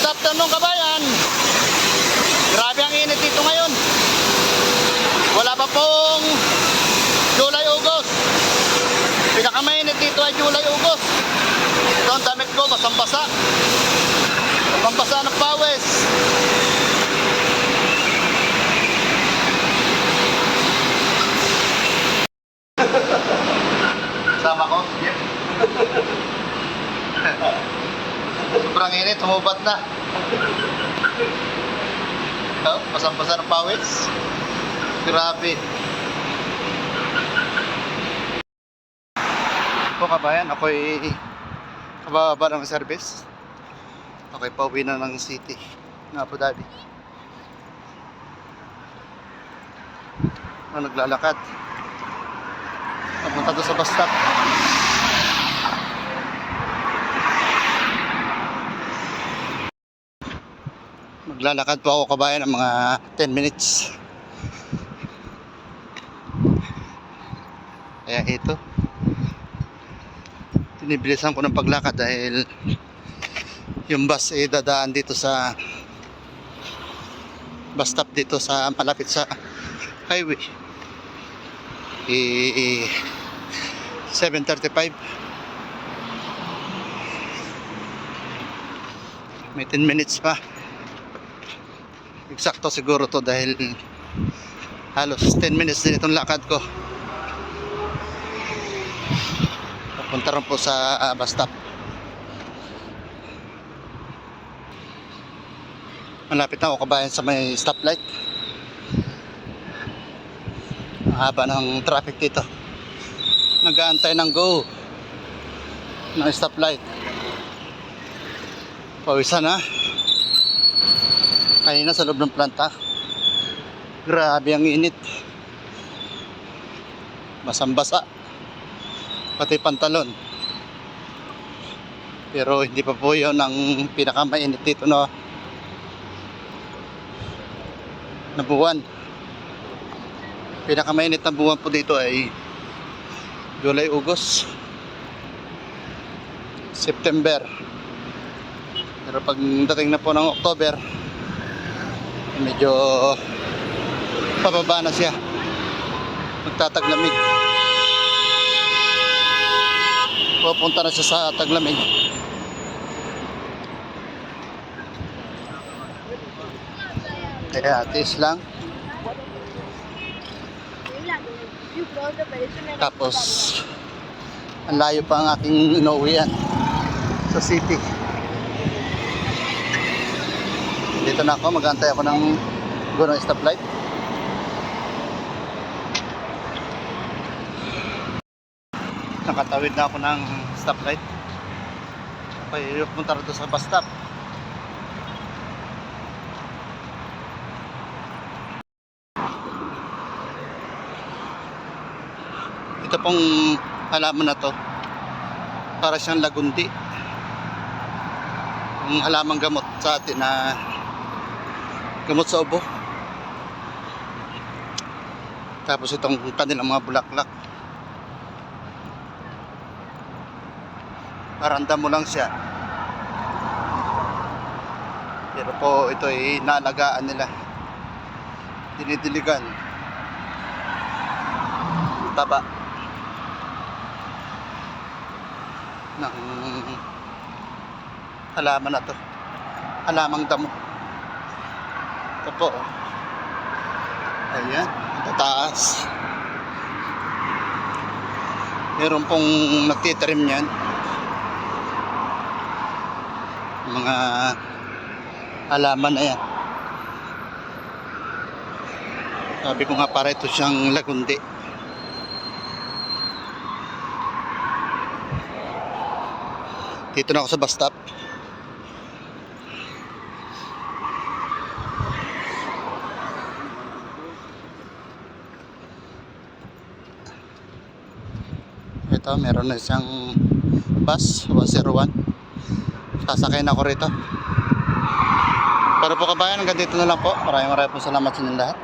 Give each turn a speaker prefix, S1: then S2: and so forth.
S1: Good afternoon, kabayan. Grabe ang init dito ngayon. Wala pa pong July, August. Pinakamainit dito ay July, August. Ito ang damit ko, basang-basa. Pambasa ng pawis. Sama ko? Yep. Sobrang init, humubat na. Oh, basang-basa ng pawis. Grabe. Po kabayan, ako'y kababa ng service. Ako'y pauwi na ng city ng Abu Dhabi. Naglalakad. Papunta doon sa bus stop. Maglalakad po ako kabayan ng mga 10 minutes. Kaya ito, tinibilisan ko ng paglakad dahil yung bus ay dadaan dito sa bus stop dito sa malapit sa highway. 7:35. May 10 minutes pa. Eksakto siguro to dahil halos 10 minutes din itong lakad ko. Papunta rin po sa bus stop. Malapit na ako kabayan sa may stoplight. Ang haba ng traffic dito. Nag-aantay ng go ng stoplight. Pawisan na. Kanina sa loob ng planta. Grabe ang init. Basang-basa. Pati pantalon. Pero hindi pa po yun ang pinakamainit dito na buwan. Pinakamainit na buwan po dito ay July, August, September. Pero pag dating na po ng October, medyo pababa na siya. Magtataglamig. Pupunta na siya sa taglamig. Kaya atis lang. Tapos ang layo pa ang aking inuwian sa city. Dito na ako, mag-aantay ako ng gunong stoplight. Nakatawid na ako ng stoplight. Okay, punta rito sa bus stop. Ito pong halaman na to, para siyang lagundi. Yung halamang gamot sa atin na gamot sa ubo. Tapos itong kanilang mga bulaklak, paranda mo lang siya. Pero po ito ay naalagaan nila, dinidiligan, taba ng halaman na to, halamang damo. Ito po, ayan, tataas. Meron pong nagtitrim niyan, mga halaman na yan. Sabi ko nga, para ito siyang lagundi. Dito na ako sa bus stop. Ito, meron na isang bus 101. Sasakay na ako rito. Pero po kabayan, hanggang dito na lang po. Maraming po salamat sa inyong lahat.